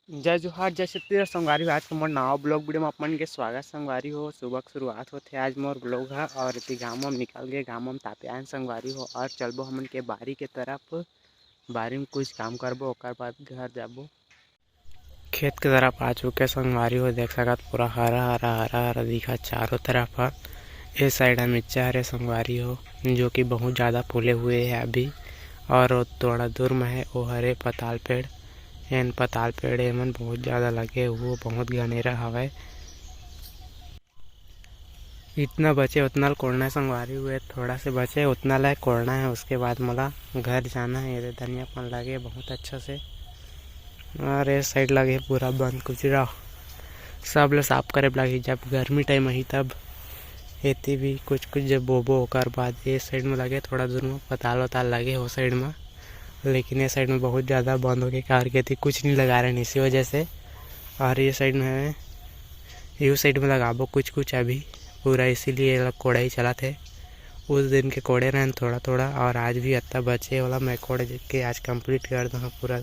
जय जोहार जय छत्तीसगढ़ संगवारी हो। आज के मोर नवा ब्लॉग वीडियो में अपन के स्वागत संगवारी हो। सुबह की शुरुआत होते आज मोर ब्लॉग है और इतनी गाँव में निकल गए, गाँव में ताप्यान संगवारी हो और चलबो हमन के बारी के तरफ। बारी में कुछ काम करबो ओकर बाद घर जाबो। खेत के तरफ आ चुके संगवारी हो, देख सकत पूरा हरा हरा हरा हरा दिखा चारों तरफ। ये साइड में मिर्चा हरे संगवारी हो जो कि बहुत ज़्यादा फूले हुए हैं अभी, और थोड़ा दूर में है वो हरे पताल पेड़। एन पताल पेड़ एमन बहुत ज़्यादा लगे हुए, बहुत घनेरा हवे। इतना बचे उतना कोड़ना संगवारी हुए, थोड़ा से बचे उतना लायक कोड़ना है। उसके बाद मला घर जाना है। ये धनिया पन लगे बहुत अच्छा से, और ये साइड लगे पूरा बंद कुचरा सब ल साफ करे लगी। जब गर्मी टाइम ही तब एती भी कुछ कुछ जब बोबो ओकर बाद ये साइड में लगे, थोड़ा दूर में पताल वताल लगे हो साइड में, लेकिन ये साइड में बहुत ज़्यादा बंद हो गए कार के थी, कुछ नहीं लगा रहे हैं इसी वजह से। और ये साइड में है, यू साइड में लगाबो कुछ कुछ अभी पूरा, इसीलिए कोड़ा ही चला थे। उस दिन के कोड़े रहे थोड़ा थोड़ा, और आज भी इतना बचे वाला मैं कोड़े के आज कंप्लीट कर दूँगा पूरा।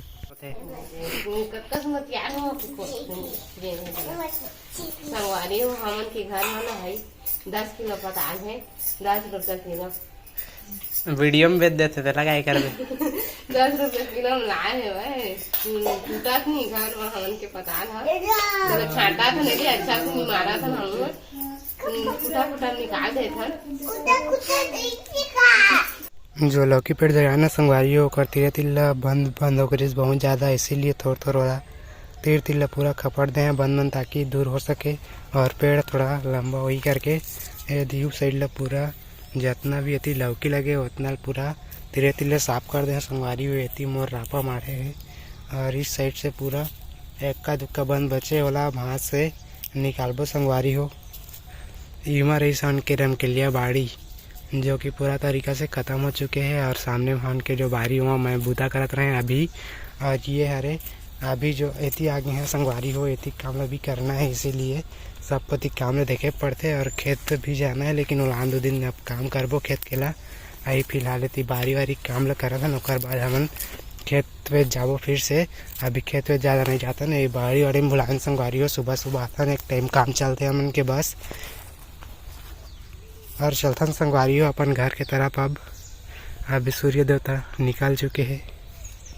संगवारी हो हमन के घर में ना है 10 किलो पताल है, 10 रुपये किलो। वीडियो में बेच देते थे, लगा कर 10 रुपये किलो में लाए है भाई। टूटा नहीं घर में हमन के पताल है, तो छाटा था नहीं अच्छा से नहीं मारा था हम, फुटा फुटा निकाल देते। जो लौकी पेड़ जगाना संगवारी हो कर तीर तिल्ला बंद बंद हो गई बहुत ज़्यादा, इसीलिए थोड़ा थोड़ा तीर तिल्ला पूरा खपड़ दें बंद ताकि दूर हो सके और पेड़ थोड़ा लंबा वही करके दीव साइड ला पूरा जितना भी एती लौकी लगे उतना पूरा धीरे धीरे साफ कर दे संगवारी हुई। एती मोर रापा मारे है, और इस साइड से पूरा एक्का दुक्का बंद बचे वाला भाँज से निकालबो संगवारी हो। इमा रही सन के रम के लिए बाड़ी जो कि पूरा तरीका से ख़त्म हो चुके हैं, और सामने भान के जो बारी हुआ मैं बूता करत रहे अभी। और ये हरे अभी जो एती आगे हैं संगवारी हो, एती काम भी करना है, इसीलिए सब पति काम में देखे पड़ते और खेत भी जाना है। लेकिन उलान 2 दिन अब काम करबो खेत के ला। आई फिलहाल एती बारी वारी काम ला करत हन, ओकर बाद हमन खेत में जाबो फिर से। अभी खेत में ज़्यादा नहीं जाता न, बाड़ी वाड़ी में बुलान संगवारी हो, सुबह सुबह आता न, एक टाइम काम चलते हमन के बस, और चलथन संगवारी हो अपन घर के तरफ। अब अभी सूर्य देवता निकल चुके हैं,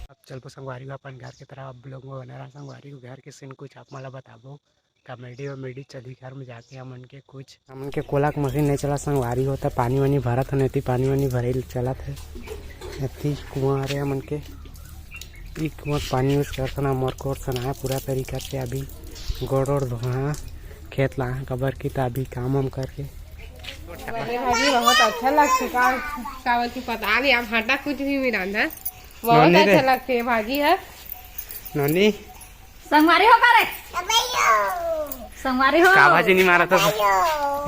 अब चलबो संगवारी हो अपन घर के तरफ। अब लोग में बना रहा संगवारी हो घर के सीन कुछ आप मला बताबो। कॉमेडी वॉमेडी चली घर में जाके हमन के कुछ हमन के कोला के मशीन नहीं चला संगवारी हो, तो पानी वानी भरत है, पानी वानी भरे चलत है। इतनी कुआँ आ रहे हमन के कुआँ पानी यूज करते ना मोर कोर सना पूरा तरीका से। अभी गोड़ ओड़ धोना खेत ला कबर की, अभी काम वाम करके भाजी बहुत अच्छा लगती है। चावल की पताल या भाटा कुछ भी मिला है, बहुत अच्छा लगती है भाजी है। नोनी संगवारी हो करे संगवारी हो का भाजी नहीं मारा था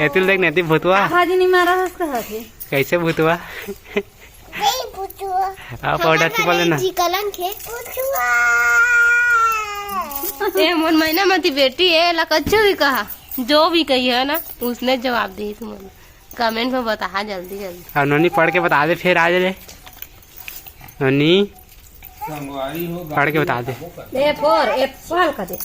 एतिल देख नेती भूतवा भाजी नहीं मारा था उसका है कैसे भूतवा आप ऑर्डर की बोले ना कलन के ये मन महीना मती बेटी है ला कच्चो भी कहा, जो भी कही है ना उसने जवाब दी तुम कमेंट में बता जल्दी जल्दी। और नोनी पढ़ के बता दे फिर आ जाए। नोनी पढ़ के बता दे। एप्पल का दे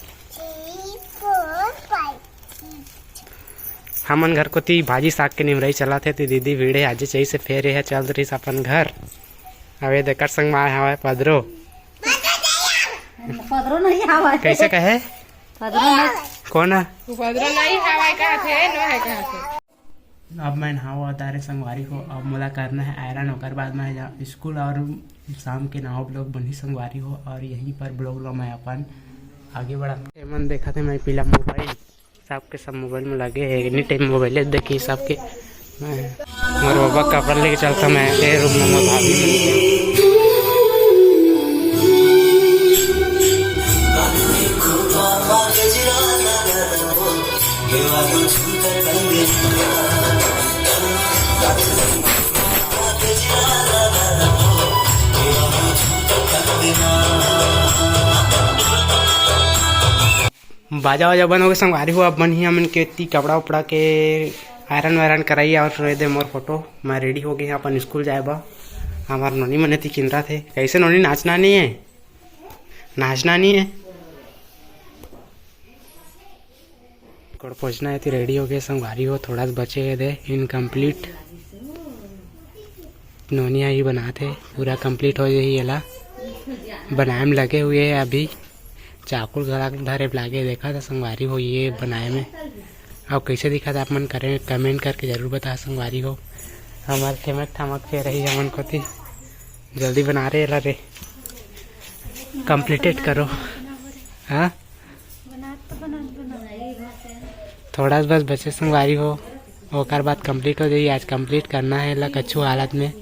हमन घर को ती भाजी साग के निमरई चला थे, ती दीदी वीड़े आज चाहिए से फेर है चल रही अपन घर। अवे देकर संग माए हवा पदरो पदरो नहीं हवा कैसे कहे पदरो नहीं कौन है पदरो नहीं हवा का थे नो है का थे। अब मैं नहाओ तारे संगवारी को, अब मुला करना है आयरन, होकर बाद में स्कूल और शाम के नहाओ ब्लॉग बनी संगवारी हो। और यहीं पर ब्लॉग लो मैं अपन आगे बढ़ा। मन देखा थे मैं पीला मोबाइल सबके सब मोबाइल में लगे है, एनी टाइम मोबाइल देखी सबके। मोर बाबा कपड़ा लेके चलता मैं रूम में भाभी बाजा वाजा बन हो गए संगवारी हो। अब मन ही हमन के इतनी कपड़ा उपड़ा के आयरन वायरन कराई और दे मोर फोटो मैं रेडी हो गई अपन स्कूल जाए बा। हमार नोनी मने थी किंद्रा थे कैसे नोनी नाचना नहीं है कोड़ पहुंचना है तो रेडी हो गए संगवारी हो, थोड़ा सा बचे दे इनकम्प्लीट नोनिया ही बनाते पूरा कंप्लीट हो जाए एला बनाए में लगे हुए है अभी चाकुल धरे लागे देखा था संगवारी हो ये बनाए में अब कैसे दिखा था आप मन करें कमेंट करके जरूर बता संगवारी हो हमारे ठेमक थमक के रही हमन को थी जल्दी बना रहे ला रे कंप्लीटेड करो हाँ थोड़ा बस बचे संगवारी हो ओकर बाद कंप्लीट हो जाइए आज कंप्लीट करना है ला कच्छु हालत में